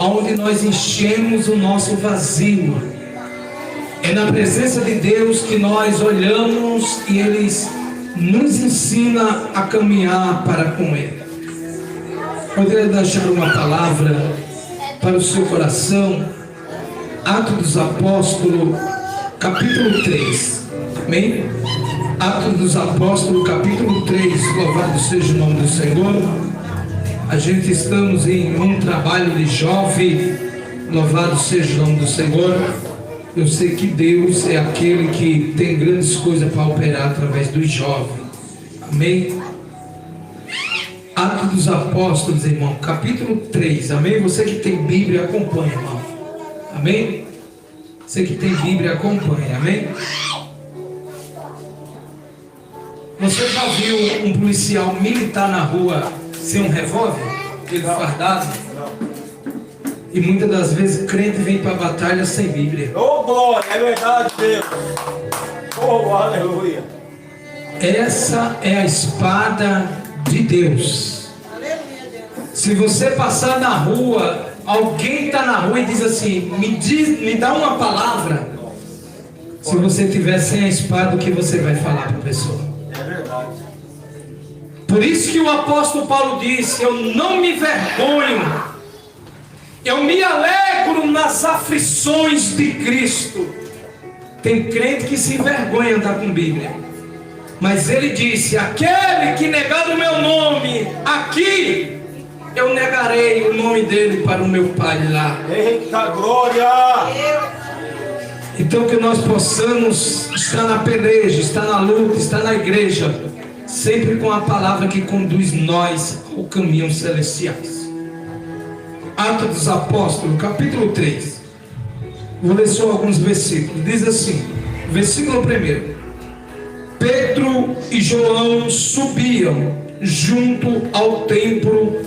onde nós enchemos o nosso vazio. É na presença de Deus que nós olhamos e Ele nos ensina a caminhar para com Ele. Poderia deixar uma palavra para o seu coração? Atos dos Apóstolos, capítulo 3. Amém? Atos dos Apóstolos, capítulo 3. Louvado seja o nome do Senhor. A gente estamos em um trabalho de jovem. Louvado seja o nome do Senhor. Eu sei que Deus é aquele que tem grandes coisas para operar através dos jovens. Amém? Atos dos Apóstolos, irmão, capítulo 3. Amém? Você que tem Bíblia, acompanha, irmão. Amém? Você que tem Bíblia, acompanha. Amém? Você já viu um policial militar na rua sem um revólver? Ele fardado? E muitas das vezes crente vem para a batalha sem Bíblia. Oh, glória, é verdade, Deus. Oh, aleluia. Essa é a espada de Deus. Se você passar na rua, alguém está na rua e diz assim: me dá uma palavra. Se você tiver sem a espada, o que você vai falar para a pessoa? É verdade. Por isso que o apóstolo Paulo disse: eu não me vergonho, eu me alegro nas aflições de Cristo. Tem crente que se envergonha de andar com Bíblia, mas ele disse: aquele que negar o meu nome aqui, eu negarei o nome dele para o meu Pai lá. Eita glória! Então que nós possamos estar na peleja, estar na luta, estar na igreja, sempre com a palavra que conduz nós ao caminho celestiais. Atos dos Apóstolos, capítulo 3. Vou ler só alguns versículos. Diz assim, versículo 1: Pedro e João subiam junto ao templo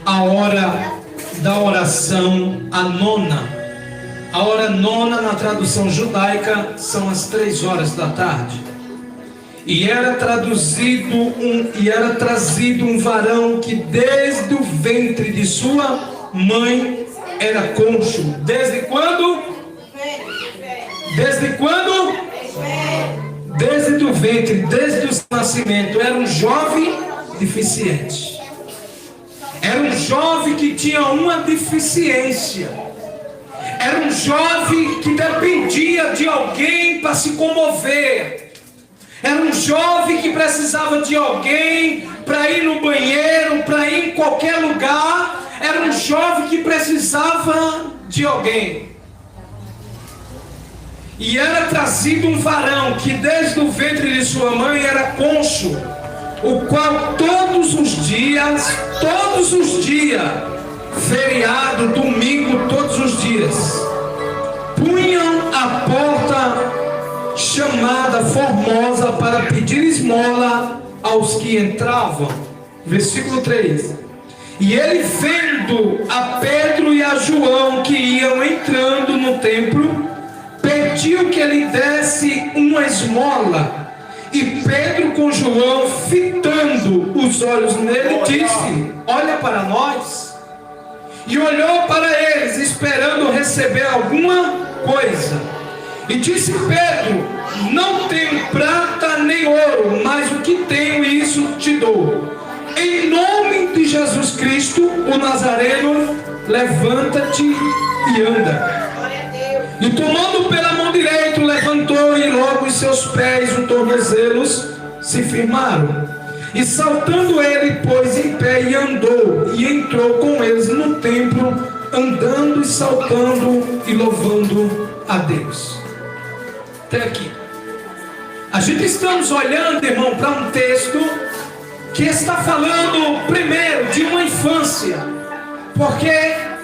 à hora da oração, a nona. A hora nona, na tradução judaica, são as 3 horas da tarde. E era trazido um varão que desde o ventre de sua mãe era cônjuge. Desde quando? Desde quando? Desde o ventre, desde o nascimento. Era um jovem deficiente. Era um jovem que tinha uma deficiência. Era um jovem que dependia de alguém para se comover. Era um jovem que precisava de alguém para ir no banheiro, para ir em qualquer lugar. Era um jovem que precisava de alguém. E era trazido um varão que desde o ventre de sua mãe era cônjuge, o qual todos os dias, feriado, domingo, todos os dias, punham a porta chamada Formosa para pedir esmola aos que entravam. Versículo 3: E ele, vendo a Pedro e a João que iam entrando no templo, pediu que ele desse uma esmola. E Pedro, com João fitando os olhos nele, disse: olha para nós. E olhou para eles, esperando receber alguma coisa. E disse Pedro: não tenho prata nem ouro, mas o que tenho, isso te dou. Em nome de Jesus Cristo, o Nazareno, levanta-te e anda. E tomando pela mão direita, levantou, e logo os seus pés, os tornozelos, se firmaram. E saltando ele, pôs em pé e andou, e entrou com eles no templo, andando e saltando e louvando a Deus. Até aqui. A gente estamos olhando, irmão, para um texto que está falando primeiro de uma infância, porque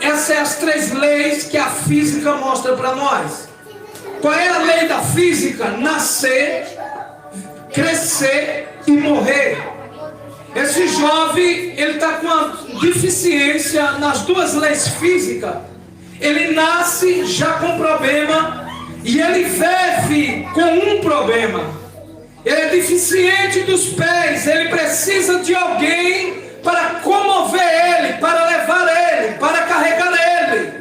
essas são as 3 leis que a física mostra para nós. Qual é a lei da física? Nascer, crescer e morrer. Esse jovem, ele está com uma deficiência nas 2 leis físicas. Ele nasce já com problema e ele vive com um problema. Ele é deficiente dos pés, ele precisa de alguém para comover ele, para levar ele, para carregar ele.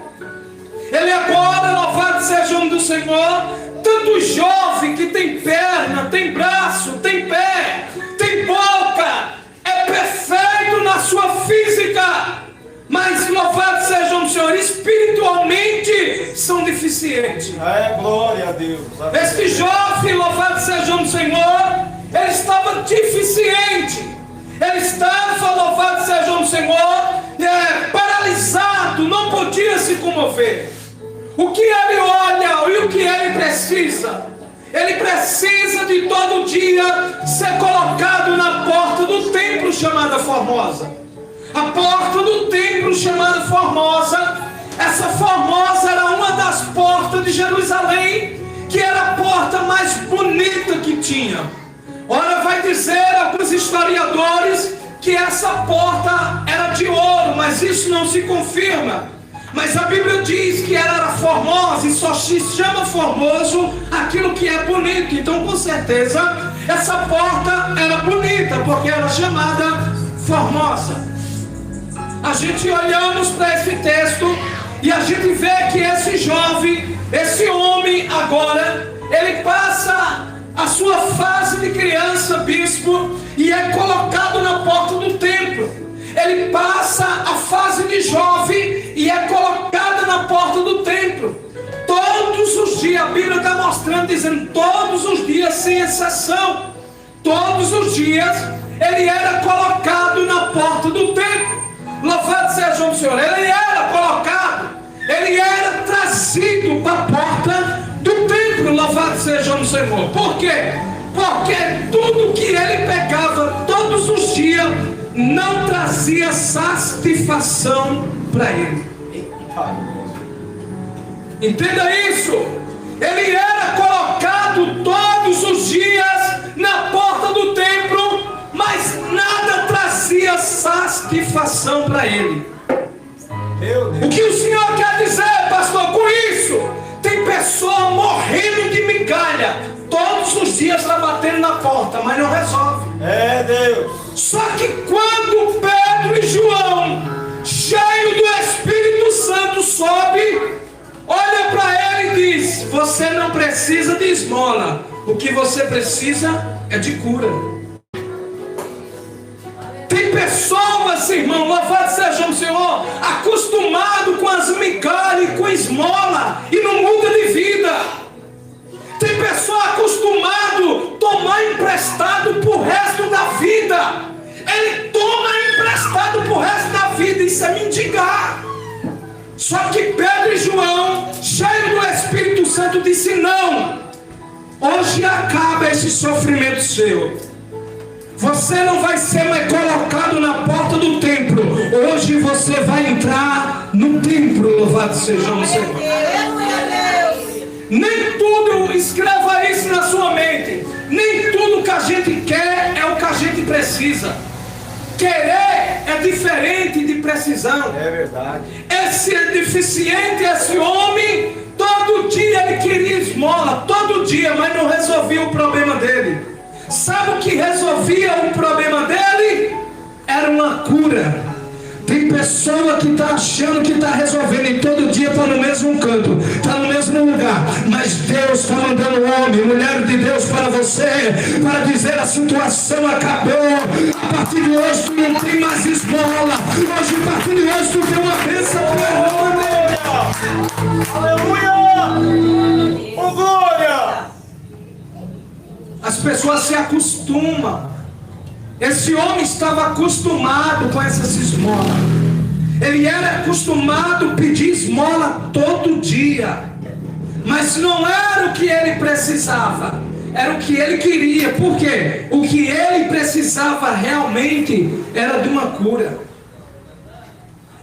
Senhor, tanto jovem que tem perna, tem braço, tem pé, tem boca, é perfeito na sua física, mas louvado seja o Senhor, espiritualmente são deficientes. Glória a Deus. Este jovem, louvado seja o Senhor, ele estava deficiente. Ele estava, louvado seja o Senhor, paralisado, não podia se comover. O que ele olha e o que ele precisa? Ele precisa de todo dia ser colocado na porta do templo chamada Formosa. A porta do templo chamada Formosa. Essa Formosa era uma das portas de Jerusalém, que era a porta mais bonita que tinha. Ora, vai dizer alguns historiadores que essa porta era de ouro, mas isso não se confirma. Mas a Bíblia diz que ela era formosa, e só se chama formoso aquilo que é bonito. Então, com certeza, essa porta era bonita, porque era chamada Formosa. A gente olhamos para esse texto e a gente vê que esse jovem, esse homem agora, ele passa a sua fase de criança, bispo, e é colocado na porta do templo. Ele passa a fase de jovem e é colocado na porta do templo. Todos os dias, a Bíblia está mostrando, dizendo, todos os dias, sem exceção, todos os dias, ele era colocado na porta do templo. Louvado seja o Senhor, ele era colocado, ele era trazido para a porta do templo, louvado seja o Senhor. Por quê? Porque tudo que ele pegava todos os dias não trazia satisfação para ele. Entenda isso. Ele era colocado todos os dias na porta do templo, mas nada trazia satisfação para ele. O que o Senhor quer dizer, pastor, com isso? Tem pessoa morrendo de migalha, todos os dias está batendo na porta, mas não resolve. Deus. Só que quando Pedro e João, cheio do Espírito Santo, sobe, olha para ele e diz: você não precisa de esmola, o que você precisa é de cura. Tem pessoas, irmão, louvado seja o Senhor, acostumado com as migalhas e com esmola e não muda de vida. Tem pessoa acostumado a tomar emprestado pro resto da vida. Ele toma emprestado pro resto da vida, isso é mendigar. Só que Pedro e João, cheio do Espírito Santo, disse: não, hoje acaba esse sofrimento seu. Você não vai ser mais colocado na porta do templo. Hoje você vai entrar no templo, louvado seja o Senhor. Nem tudo, escreva isso na sua mente, nem tudo que a gente quer é o que a gente precisa. Querer é diferente de precisão. É verdade. Esse é deficiente, esse homem, todo dia ele queria esmola, todo dia, mas não resolvia o problema dele. Sabe o que resolvia o problema dele? Era uma cura. Tem pessoa que está achando que está resolvendo e todo dia está no mesmo canto, está no mesmo lugar. Mas Deus está mandando homem, mulher de Deus para você, para dizer: a situação acabou. A partir de hoje tu não tem mais esmola. Hoje, a partir de hoje tu tem uma bênção para Aleluia! Oh, glória! As pessoas se acostumam. Esse homem estava acostumado com essas esmolas. Ele era acostumado a pedir esmola todo dia. Mas não era o que ele precisava, era o que ele queria. Por quê? O que ele precisava realmente era de uma cura.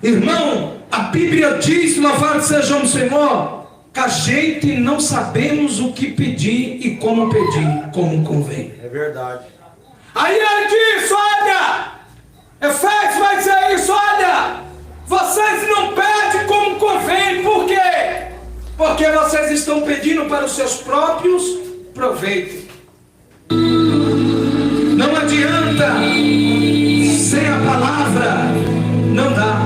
Irmão, a Bíblia diz, louvado seja o Senhor, que a gente não sabemos o que pedir e como pedir, como convém. É verdade. Aí ele diz: olha, Efésios vai dizer isso: olha, vocês não pedem como convém. Por quê? Porque vocês estão pedindo para os seus próprios proveitos. Não adianta, sem a palavra não dá.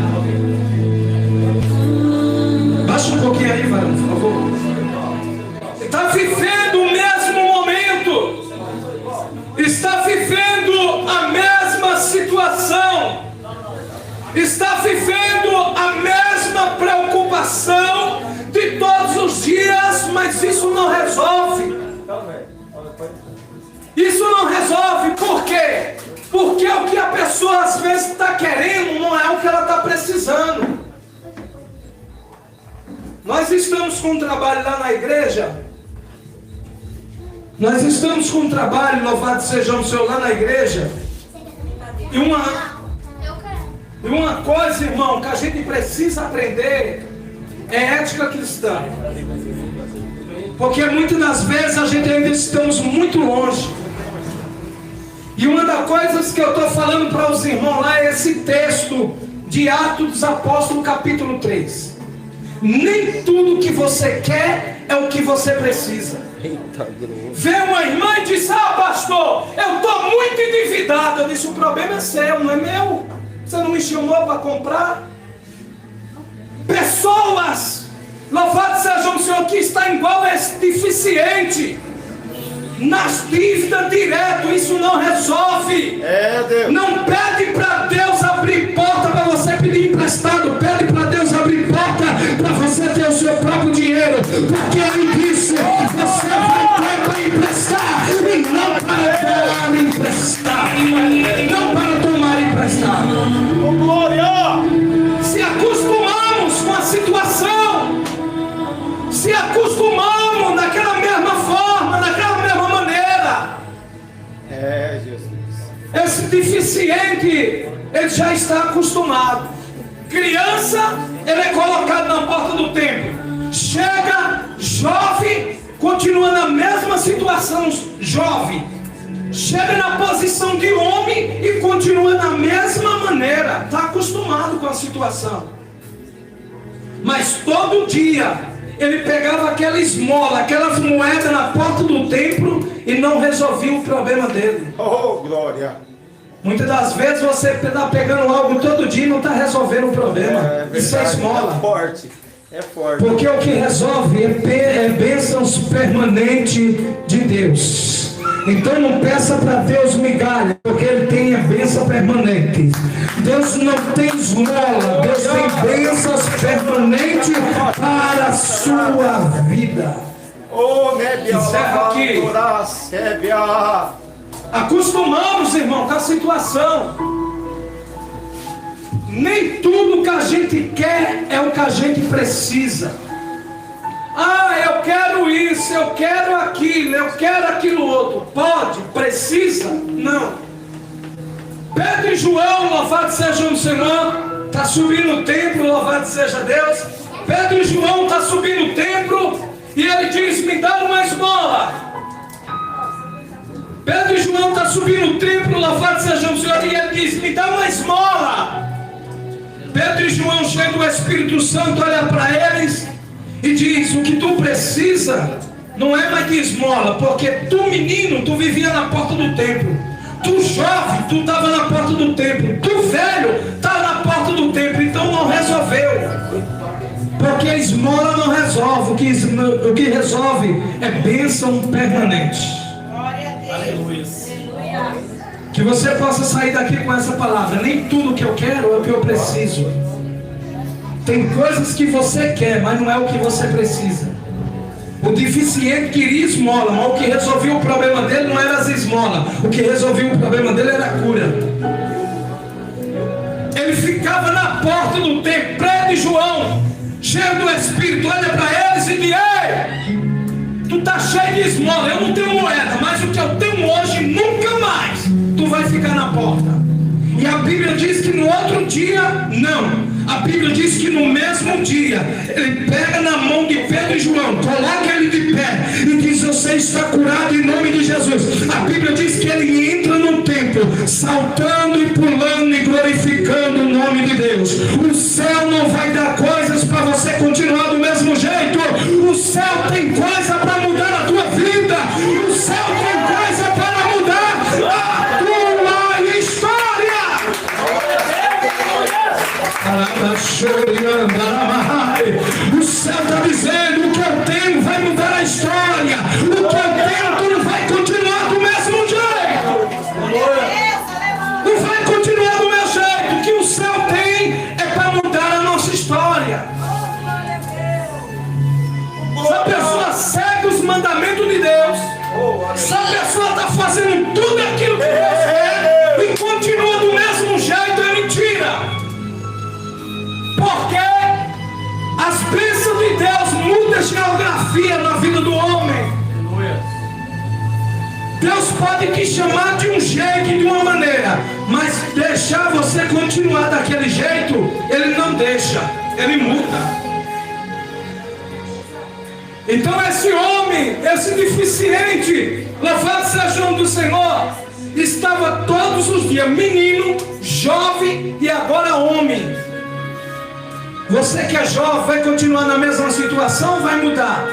Baixa um pouquinho aí, varão, por favor. não resolve. Isso não resolve, por quê? Porque o que a pessoa às vezes está querendo não é o que ela está precisando. Nós estamos com um trabalho lá na igreja. Nós estamos com um trabalho, louvado seja o Senhor, lá na igreja. E uma coisa, irmão, que a gente precisa aprender é ética cristã. Porque muitas das vezes a gente ainda estamos muito longe. E uma das coisas que eu estou falando para os irmãos lá é esse texto de Atos dos Apóstolos, capítulo 3. Nem tudo que você quer é o que você precisa. Vê uma irmã e diz: ah, pastor, eu estou muito endividado. Eu disse: o problema é seu, não é meu. Você não me chamou para comprar? Pessoas, louvado seja o Senhor, que está igual a esse deficiente nas dívidas direto. Isso não resolve. Deus. Não pede para Deus abrir porta para você pedir emprestado. Pede para Deus abrir porta para você ter o seu próprio dinheiro. Porque Ele disse: você vai ter para emprestar e não para tomar emprestado. Não para tomar emprestado. Oh, glória! Se acostumamos com a situação, se acostumamos daquela mesma forma, daquela mesma maneira. Jesus. Esse deficiente, ele já está acostumado. Criança, ele é colocado na porta do templo. Chega, jovem, continua na mesma situação, jovem. Chega na posição de homem e continua da mesma maneira. Está acostumado com a situação. Mas todo dia ele pegava aquela esmola, aquelas moedas na porta do templo e não resolvia o problema dele. Oh, glória! Muitas das vezes você está pegando algo todo dia e não está resolvendo o problema. Isso é esmola. É forte. É forte. Porque o que resolve é bênçãos permanentes de Deus. Então não peça para Deus migalha, porque Ele tem a bênção permanente. Deus não tem esmola, Deus tem bênçãos permanentes para a sua vida. Oh, Nébia, encerra aqui. Acostumamos, irmão, com a situação. Nem tudo que a gente quer é o que a gente precisa. Ah, eu quero isso, eu quero aquilo, eu quero aquilo outro. Pode? Precisa? Não. Pedro e João, louvado seja o Senhor, está subindo o templo, louvado seja Deus. Pedro e João estão subindo o templo e ele diz: me dá uma esmola. Pedro e João estão subindo o templo, louvado seja o Senhor, e ele diz: me dá uma esmola. Pedro e João chegam, o Espírito Santo olha para eles e diz: o que tu precisa não é mais de esmola, porque tu menino, tu vivia na porta do templo. Tu jovem, tu estava na porta do templo. Tu velho, está na porta do templo. Então não resolveu. Porque a esmola não resolve. O que resolve é bênção permanente. Aleluia. Que você possa sair daqui com essa palavra. Nem tudo que eu quero é o que eu preciso. Tem coisas que você quer, mas não é o que você precisa. O deficiente queria esmola, mas o que resolvia o problema dele não era as esmolas. O que resolvia o problema dele era a cura. Ele ficava na porta do templo. Pedro e João, cheio do Espírito, olha para eles e diz: ei, tu tá cheio de esmola, eu não tenho moeda, mas o que eu tenho hoje, nunca mais tu vai ficar na porta. E a Bíblia diz que no outro dia, não. A Bíblia diz que no mesmo dia, ele pega na mão de Pedro e João, coloca ele de pé e diz: você está curado em nome de Jesus. A Bíblia diz que ele entra no templo, saltando e pulando e glorificando o nome de Deus. O céu não vai dar coisas para você continuar do mesmo jeito. O céu tem coisa para mudar a tua vida. O céu tem coisa para mudar a tua história. O céu está dizendo: o que eu tenho vai mudar a história. O que eu tenho, tu não vai continuar do mesmo jeito. Não vai continuar do meu jeito. O que o céu tem é para mudar a nossa história. Se a pessoa segue os mandamentos de Deus, se a pessoa está fazendo tudo aquilo que Deus quer e continua do mesmo jeito, é mentira. Porque as bênçãos de Deus mudam a geografia na vida do homem. Deus pode te chamar de um jeito e de uma maneira, mas deixar você continuar daquele jeito, Ele não deixa, Ele muda. Então esse homem, esse deficiente, louvado seja o nome do Senhor, estava todos os dias menino, jovem e agora homem. Você que é jovem vai continuar na mesma situação ou vai mudar?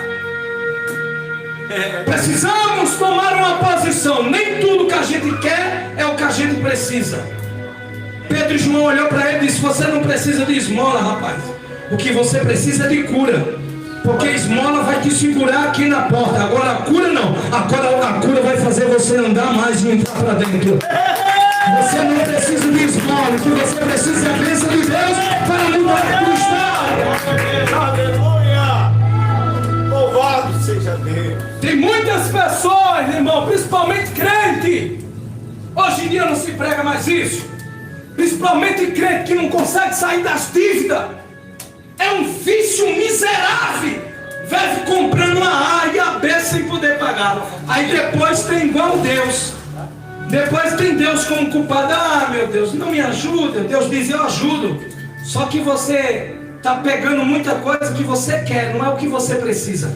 Precisamos tomar uma posição. Nem tudo que a gente quer é o que a gente precisa. Pedro e João olhou para ele e disse: você não precisa de esmola, rapaz. O que você precisa é de cura. Porque esmola vai te segurar aqui na porta. Agora a cura não. Agora a cura vai fazer você andar mais e entrar para dentro. Você não precisa de esmola. O que você precisa é a bênção de Deus para mudar a tua história. Aleluia! Louvado seja Deus. Tem muitas pessoas, irmão, principalmente crente. Hoje em dia não se prega mais isso. Principalmente crente que não consegue sair das dívidas. É um vício miserável. Vive comprando uma A e a B sem poder pagar. Aí depois tem igual Deus. Depois tem Deus como culpado. Ah, meu Deus, não me ajuda. Deus diz: eu ajudo. Só que você está pegando muita coisa que você quer, não é o que você precisa.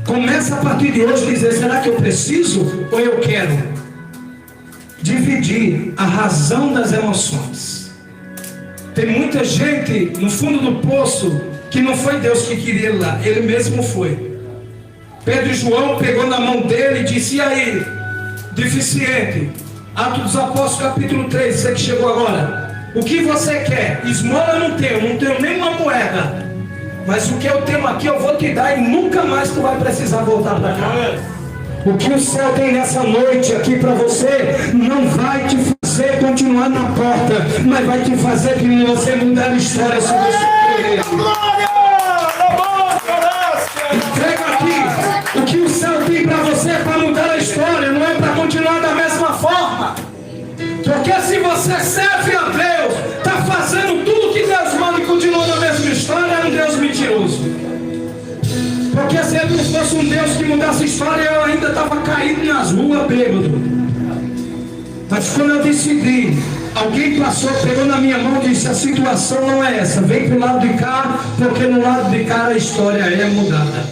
Começa a partir de hoje a dizer: será que eu preciso ou eu quero? Dividir a razão das emoções. Tem muita gente no fundo do poço que não foi Deus que queria ele lá, ele mesmo foi. Pedro e João pegou na mão dele e disse: e aí, deficiente? Atos dos Apóstolos capítulo 3, você que chegou agora, o que você quer? Esmola não tenho nem uma moeda, mas o que eu tenho aqui eu vou te dar e nunca mais tu vai precisar voltar para cá. O que o céu tem nessa noite aqui para você não vai te fazer continuar na porta, mas vai te fazer que você mudar a história se você querer. Entrega aqui. O que o céu tem para você é para mudar a história, não é para continuar da mesma forma. Porque se você serve a Deus, está fazendo tudo que Deus manda e continua na mesma história, é um Deus mentiroso. Porque se ele não fosse um Deus que mudasse a história, eu ainda estava caído nas ruas bêbado. Mas quando eu decidi, alguém passou, pegou na minha mão e disse: a situação não é essa, vem para o lado de cá, porque no lado de cá a história é mudada.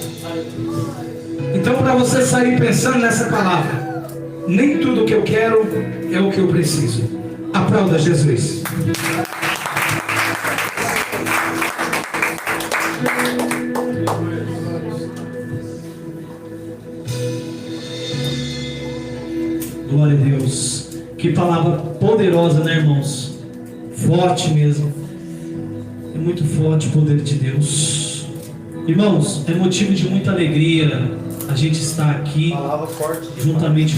Então, para você sair pensando nessa palavra, nem tudo que eu quero é o que eu preciso. Aplauda Jesus. Glória a Deus. Que palavra poderosa, né, irmãos? Forte mesmo. É muito forte o poder de Deus. Irmãos, é motivo de muita alegria a gente estar aqui juntamente